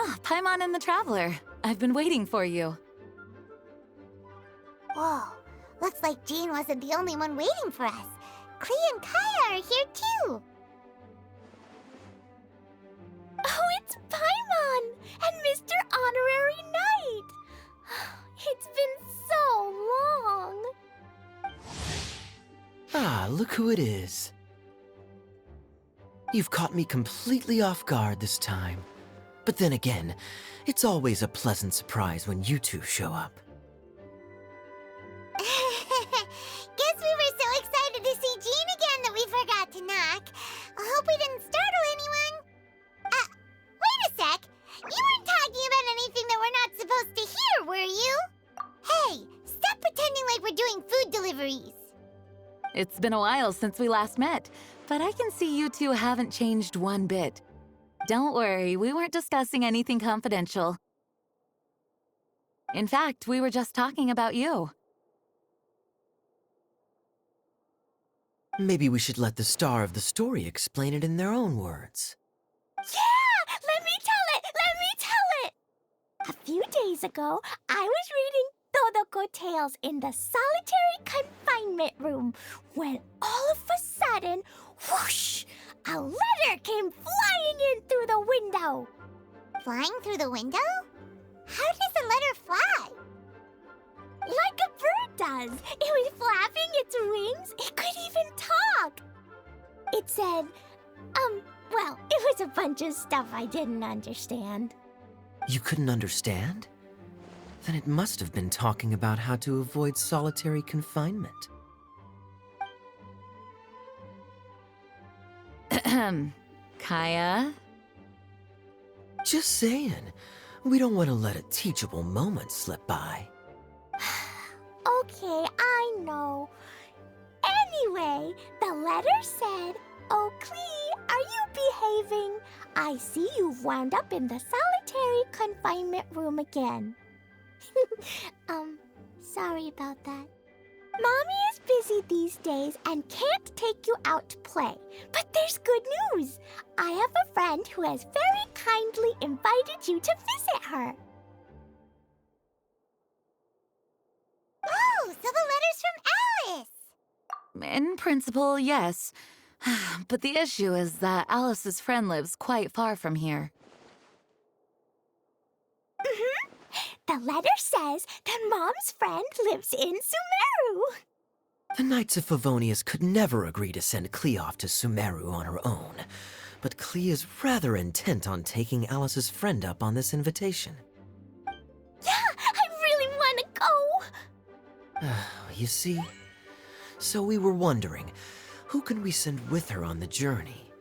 Ah, Paimon and the Traveler. I've been waiting for you. Whoa, looks like Jean wasn't the only one waiting for us. Klee and Kaya are here too. Oh, it's Paimon and Mr. Honorary Knight. It's been so long. Ah, look who it is. You've caught me completely off guard this time. But then again, it's always a pleasant surprise when you two show up. Guess we were so excited to see Jean again that we forgot to knock. I hope we didn't startle anyone. Wait a sec. You weren't talking about anything that we're not supposed to hear, were you? Hey, stop pretending like we're doing food deliveries. It's been a while since we last met, but I can see you two haven't changed one bit. Don't worry, we weren't discussing anything confidential. In fact, we were just talking about you. Maybe we should let the star of the story explain it in their own words. Yeah! Let me tell it! Let me tell it! A few days ago, I was reading Todoko Tales in the solitary confinement room when all of a sudden, whoosh! A letter came flying in through the window. Flying through the window? How does a letter fly? Like a bird does. It was flapping its wings. It could even talk. It said, well, it was a bunch of stuff I didn't understand. You couldn't understand? Then it must have been talking about how to avoid solitary confinement. Kaya? Just saying. We don't want to let a teachable moment slip by. Okay, I know. Anyway, the letter said, "Oh, Klee, are you behaving? I see you've wound up in the solitary confinement room again." Sorry about that. Mommy is busy these days and can't take you out to play. But there's good news. I have a friend who has very kindly invited you to visit her. Oh, so the letter's from Alice. In principle, yes. But the issue is that Alice's friend lives quite far from here. The letter says that Mom's friend lives in Sumeru. The Knights of Favonius could never agree to send Klee off to Sumeru on her own, but Klee is rather intent on taking Alice's friend up on this invitation. Yeah, I really want to go. You see? So we were wondering, who can we send with her on the journey?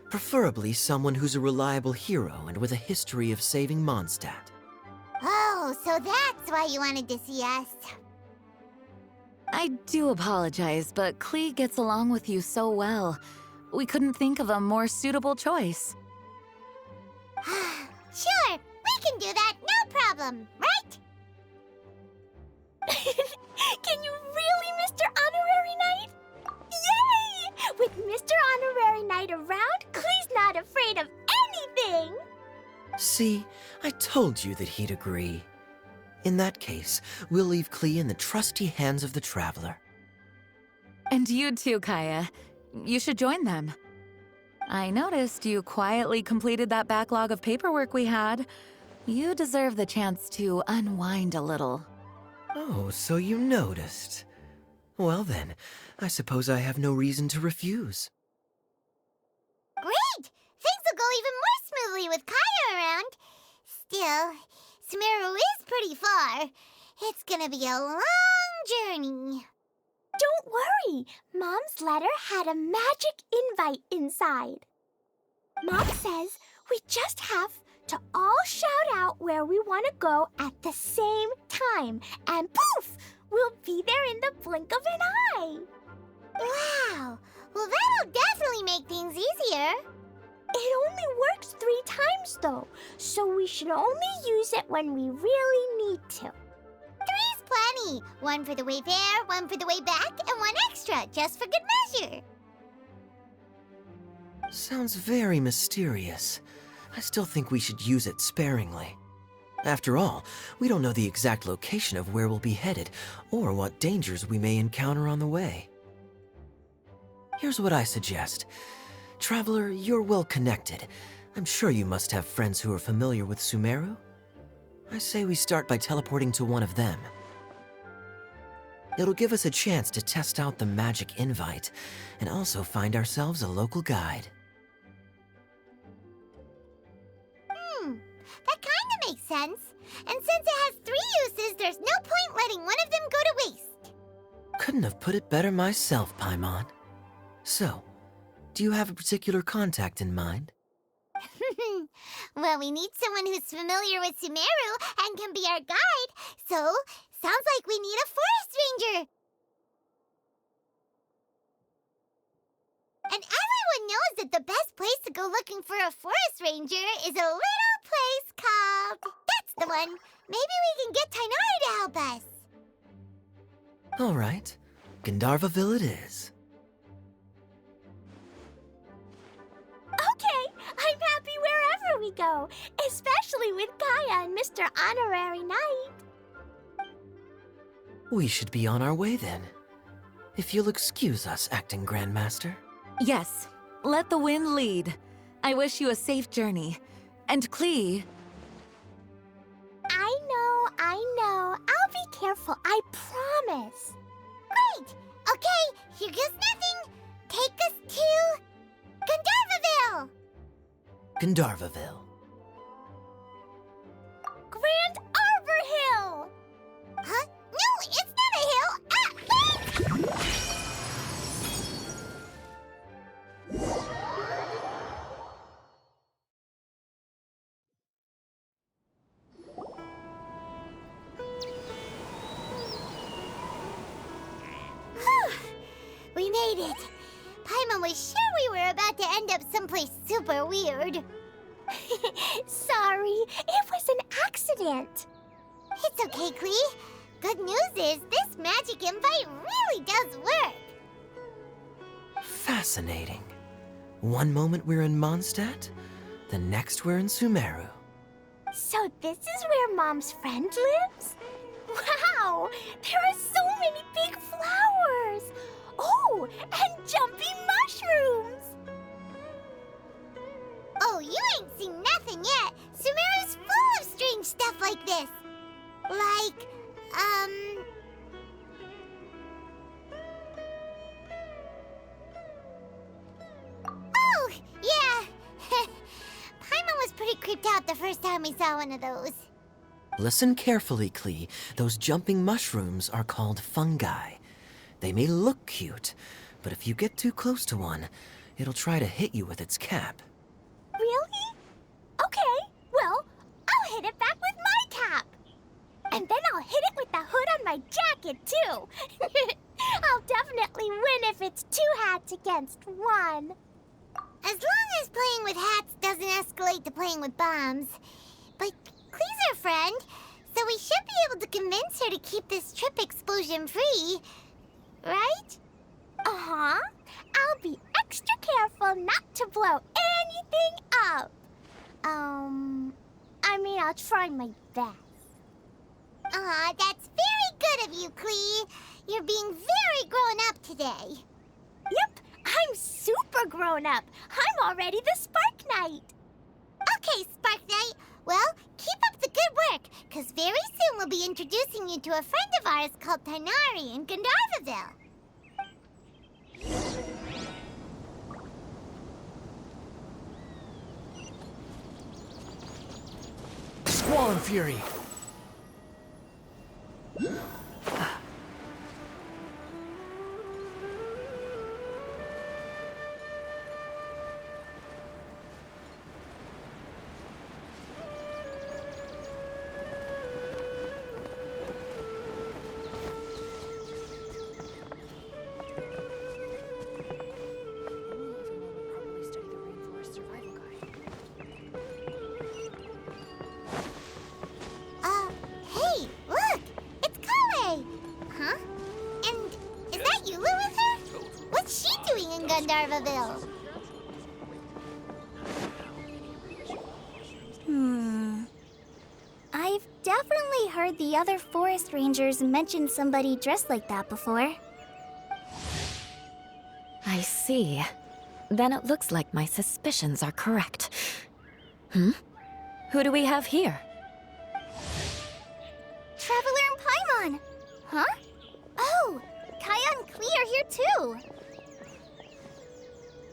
Preferably someone who's a reliable hero and with a history of saving Mondstadt. Oh, so that's why you wanted to see us. I do apologize, but Klee gets along with you so well. We couldn't think of a more suitable choice. Sure, we can do that, no problem, right? Can you really, Mr. Honorary Knight? Yay! With Mr. Honorary Knight around, Klee's not afraid of anything. See, I told you that he'd agree. In that case, we'll leave Klee in the trusty hands of the Traveler. And you too, Kaya. You should join them. I noticed you quietly completed that backlog of paperwork we had. You deserve the chance to unwind a little. Oh, so you noticed. Well then, I suppose I have no reason to refuse. Great! Things will go even more smoothly with Kaya around. Still, Sumeru is pretty far. It's gonna be a long journey. Don't worry. Mom's letter had a magic invite inside. Mom says we just have to all shout out where we want to go at the same time. And poof! We'll be there in the blink of an eye. Wow! Well, that'll definitely make things easier. It only works 3 times, though, so we should only use it when we really need to. 3's plenty. 1 for the way there, 1 for the way back, and 1 extra, just for good measure. Sounds very mysterious. I still think we should use it sparingly. After all, we don't know the exact location of where we'll be headed, or what dangers we may encounter on the way. Here's what I suggest. Traveler, you're well connected. I'm sure you must have friends who are familiar with Sumeru. I say we start by teleporting to one of them. It'll give us a chance to test out the magic invite, and also find ourselves a local guide. That kinda makes sense. And since it has 3 uses, there's no point letting one of them go to waste. Couldn't have put it better myself, Paimon. So, do you have a particular contact in mind? Well, we need someone who's familiar with Sumeru and can be our guide, so sounds like we need a forest ranger. And everyone knows that the best place to go looking for a forest ranger is a little place called... That's the one! Maybe we can get Tainari to help us. All right, Gandharvaville it is. Okay, I'm happy wherever we go, especially with Kaya and Mr. Honorary Knight. We should be on our way then. If you'll excuse us, Acting Grandmaster. Yes, let the wind lead. I wish you a safe journey. And Klee, I know. I'll be careful, I promise. Great! Okay, here goes nothing. Take us to... Gandharvaville! Gandharvaville. Grand Arbor Hill! Huh? No, it's not a hill! Ah, wait! Whew. We made it. Paimon was sure we were about to end up someplace super weird. Sorry, it was an accident. It's okay, Klee. Good news is this magic invite really does work. Fascinating. One moment we're in Mondstadt, the next we're in Sumeru. So this is where Mom's friend lives? Wow, there are so many big flowers. Oh, and jumpy mushrooms. Oh, you ain't seen nothing yet. Sumeru's full of strange stuff like this. Like, Oh, yeah. Paimon was pretty creeped out the first time we saw one of those. Listen carefully, Klee. Those jumping mushrooms are called fungi. They may look cute, but if you get too close to one, it'll try to hit you with its cap. Really? Okay, well, I'll hit it back with my cap. And then I'll hit it with the hood on my jacket, too. I'll definitely win if it's 2 hats against 1. As long as playing with hats doesn't escalate to playing with bombs. But Klee's our friend, so we should be able to convince her to keep this trip explosion-free. Right? Uh-huh. I'll be extra careful not to blow anything up. I'll try my best. Aw, that's very good of you, Klee. You're being very grown up today. Yep, I'm super grown up. I'm already the Spark Knight. Okay, Spark Knight. Well, keep up the good work, because very soon we'll be introducing you to a friend of ours called Tainari in Gandharvaville. Squall and Fury! Hey, look! It's Kale! Huh? And is that Yulu with her? What's she doing in Gandharvaville? heard the other forest rangers mention somebody dressed like that before. I see. Then it looks like my suspicions are correct. Who do we have here? Traveler and Paimon! Huh? Oh, Kaya and Klee are here too!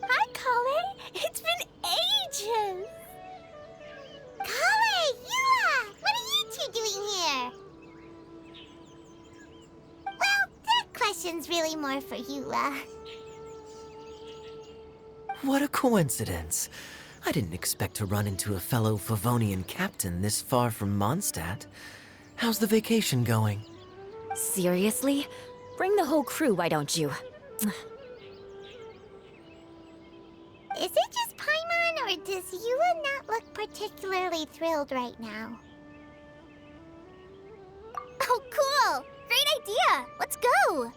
Hi, Kale! It's been ages! Kale, Eula! What are you two doing here? Well, that question's really more for Eula. What a coincidence. I didn't expect to run into a fellow Favonian captain this far from Mondstadt. How's the vacation going? Seriously? Bring the whole crew, why don't you? Is it just Paimon, or does Eula not look particularly thrilled right now? Oh, cool! Great idea! Let's go!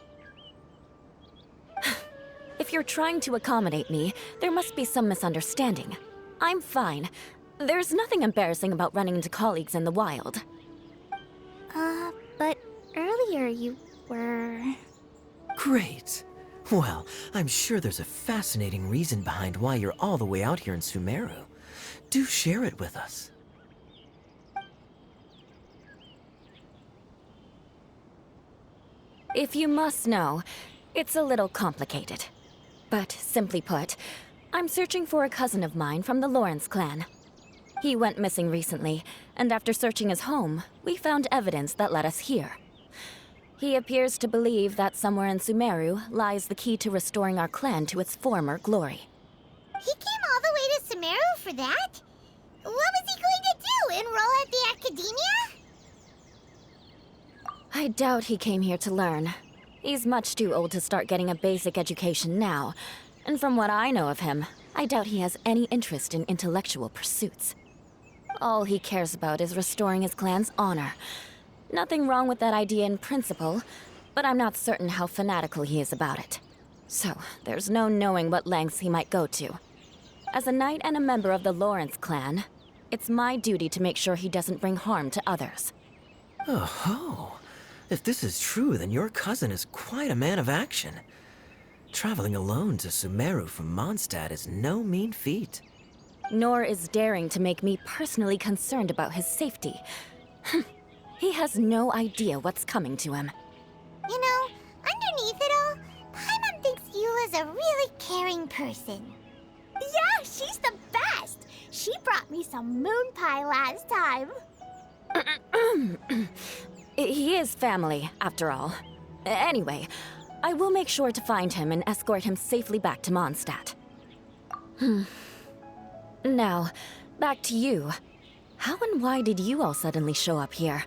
If you're trying to accommodate me, there must be some misunderstanding. I'm fine. There's nothing embarrassing about running into colleagues in the wild. But earlier you were... Great. Well, I'm sure there's a fascinating reason behind why you're all the way out here in Sumeru. Do share it with us. If you must know, it's a little complicated. But simply put, I'm searching for a cousin of mine from the Lawrence clan. He went missing recently, and after searching his home, we found evidence that led us here. He appears to believe that somewhere in Sumeru lies the key to restoring our clan to its former glory. He came all the way to Sumeru for that? What was he going to do, enroll at the academia? I doubt he came here to learn. He's much too old to start getting a basic education now, and from what I know of him, I doubt he has any interest in intellectual pursuits. All he cares about is restoring his clan's honor. Nothing wrong with that idea in principle, but I'm not certain how fanatical he is about it. So, there's no knowing what lengths he might go to. As a knight and a member of the Lawrence clan, it's my duty to make sure he doesn't bring harm to others. Oh-ho. If this is true, then your cousin is quite a man of action. Traveling alone to Sumeru from Mondstadt is no mean feat. Nor is daring to make me personally concerned about his safety. He has no idea what's coming to him. You know, underneath it all, Paimon thinks Eula's a really caring person. Yeah, she's the best! She brought me some moon pie last time. He is family, after all. Anyway, I will make sure to find him and escort him safely back to Mondstadt. Now, back to you. How and why did you all suddenly show up here?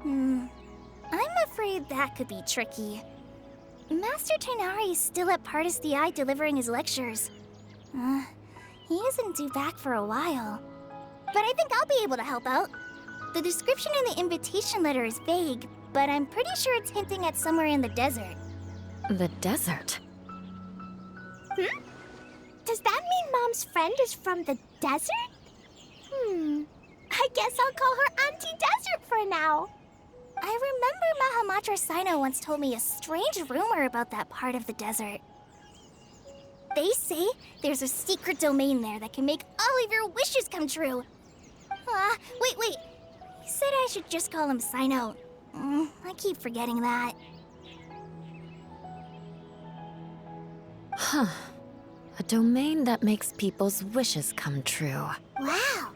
I'm afraid that could be tricky. Master Tighnari is still at Pardis the Eye delivering his lectures. He isn't due back for a while. But I think I'll be able to help out. The description in the invitation letter is vague, but I'm pretty sure it's hinting at somewhere in the desert. The desert? Does that mean Mom's friend is from the desert? I guess I'll call her Auntie Desert for now. I remember Mahamatra Sino once told me a strange rumor about that part of the desert. They say there's a secret domain there that can make all of your wishes come true. Wait. He said I should just call him Sino. I keep forgetting that. Huh. A domain that makes people's wishes come true. Wow.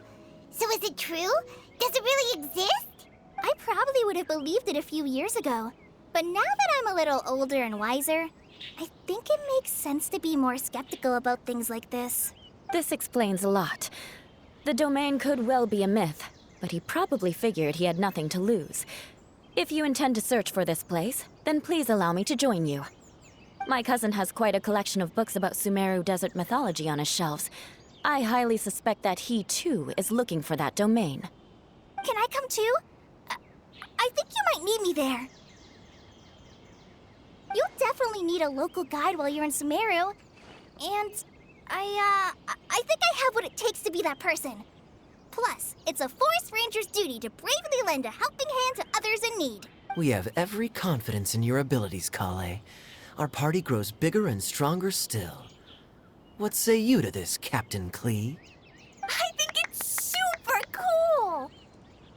So is it true? Does it really exist? I probably would have believed it a few years ago. But now that I'm a little older and wiser, I think it makes sense to be more skeptical about things like this. This explains a lot. The domain could well be a myth, but he probably figured he had nothing to lose. If you intend to search for this place, then please allow me to join you. My cousin has quite a collection of books about Sumeru desert mythology on his shelves. I highly suspect that he, too, is looking for that domain. Can I come too? I think you might need me there. You'll definitely need a local guide while you're in Sumeru. And I think I have what it takes to be that person. Plus, it's a forest ranger's duty to bravely lend a helping hand to others in need. We have every confidence in your abilities, Kale. Our party grows bigger and stronger still. What say you to this, Captain Klee? I think it's super cool!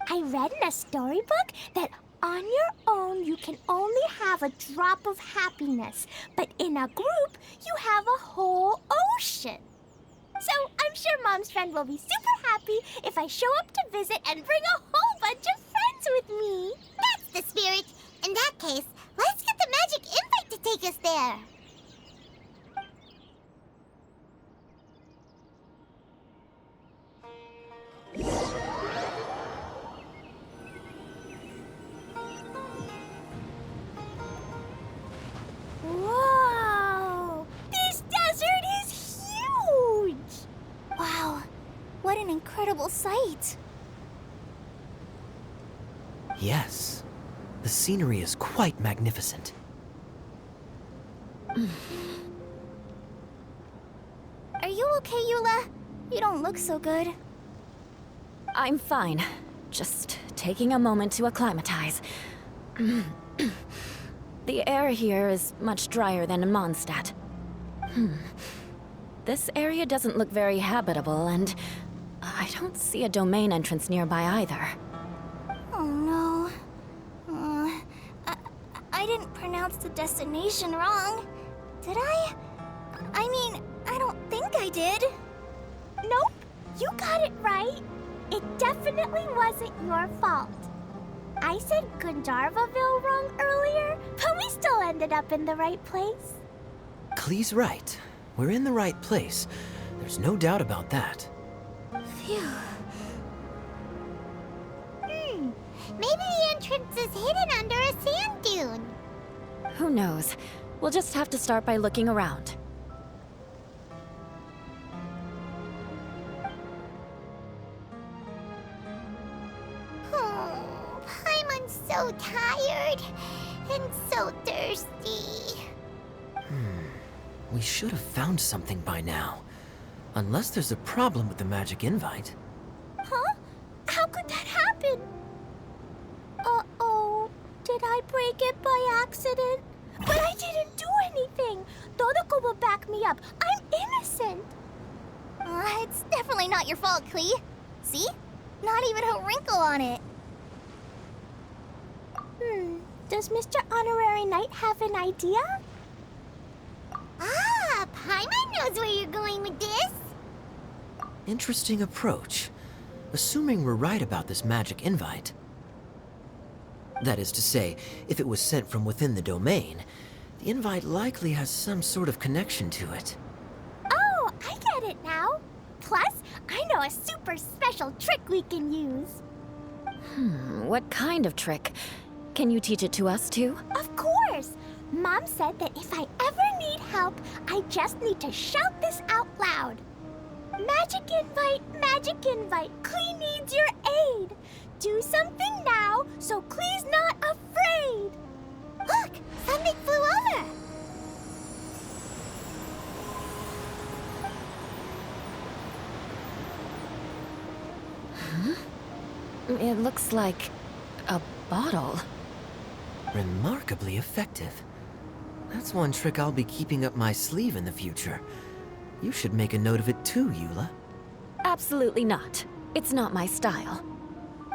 I read in a storybook that on your own you can only have a drop of happiness, but in a group you have a whole ocean. So I'm sure Mom's friend will be super happy if I show up to visit and bring a whole bunch of friends with me. That's the spirit. In that case, let's get the magic invite to take us there. Whoa! This desert is huge! Wow, what an incredible sight. Yes. The scenery is quite magnificent. Are you okay, Eula? You don't look so good. I'm fine. Just taking a moment to acclimatize. The air here is much drier than in Mondstadt. This area doesn't look very habitable, and I don't see a domain entrance nearby either. Oh no. I didn't pronounce the destination wrong. Did I? I mean, I don't think I did. Nope, you got it right. It definitely wasn't your fault. I said Gandharvaville wrong earlier, but we still ended up in the right place. Klee's right. We're in the right place. There's no doubt about that. Phew. Maybe the entrance is hidden under a sand dune. Who knows? We'll just have to start by looking around. Oh, Paimon's so tired and so thirsty. We should have found something by now. Unless there's a problem with the magic invite. Huh? How could that happen? Uh-oh. Did I break it by accident? But I didn't do anything. Todoko will back me up. I'm innocent. It's definitely not your fault, Klee. See? Not even a wrinkle on it. Does Mr. Honorary Knight have an idea? Ah, Paimon knows where you're going with this. Interesting approach. Assuming we're right about this magic invite. That is to say, if it was sent from within the domain, the invite likely has some sort of connection to it. Oh, I get it now. Plus, I know a super special trick we can use. What kind of trick? Can you teach it to us too? Of course! Mom said that if I ever need help, I just need to shout this out loud. Magic invite, Klee needs your aid. Do something now so Klee's not afraid. Look, something flew over. It looks like a bottle. Remarkably effective. That's one trick I'll be keeping up my sleeve in the future. You should make a note of it too, Eula. Absolutely not. It's not my style.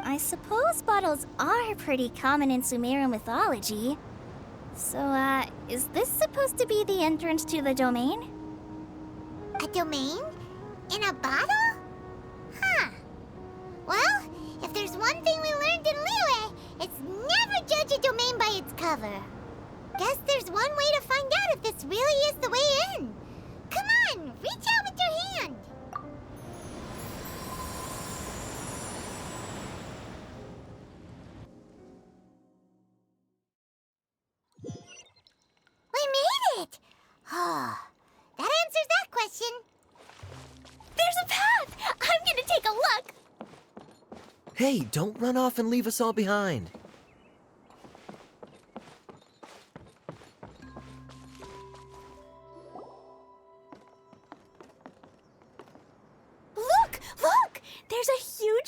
I suppose bottles are pretty common in Sumerian mythology. So, is this supposed to be the entrance to the domain? A domain? In a bottle? Huh. Well, if there's one thing we learned in Liyue, it's never judge a domain by its cover. Guess there's one way to find out if this really is the way in. Come on, reach out with your hand. We made it! Oh, that answers that question. There's a path! I'm gonna take a look! Hey, don't run off and leave us all behind. Look! Look! There's a huge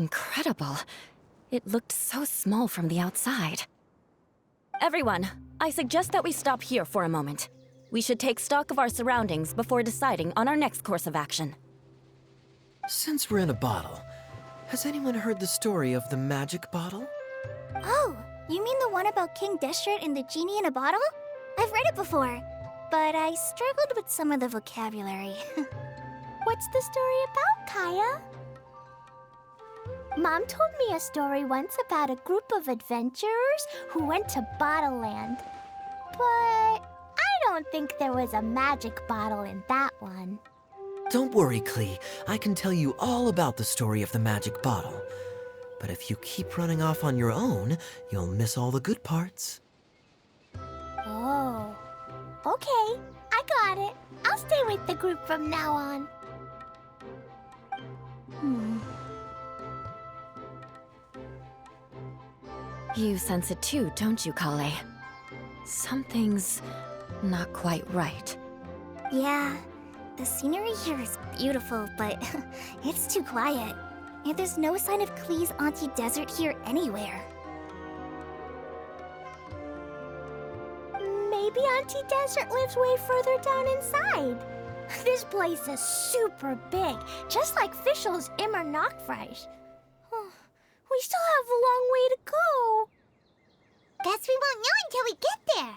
Incredible. It looked so small from the outside. Everyone, I suggest that we stop here for a moment. We should take stock of our surroundings before deciding on our next course of action. Since we're in a bottle, has anyone heard the story of the magic bottle? Oh, you mean the one about King Deshret and the genie in a bottle? I've read it before, but I struggled with some of the vocabulary. What's the story about, Kaya? Mom told me a story once about a group of adventurers who went to Bottle Land. But I don't think there was a magic bottle in that one. Don't worry, Klee. I can tell you all about the story of the magic bottle. But if you keep running off on your own, you'll miss all the good parts. Oh. Okay, I got it. I'll stay with the group from now on. You sense it too, don't you, Kale? Something's not quite right. Yeah, the scenery here is beautiful, but it's too quiet. And there's no sign of Klee's Auntie Desert here anywhere. Maybe Auntie Desert lives way further down inside. This place is super big, just like Fischl's Immer Nachtreich. We still have a long way to go. Guess we won't know until we get there.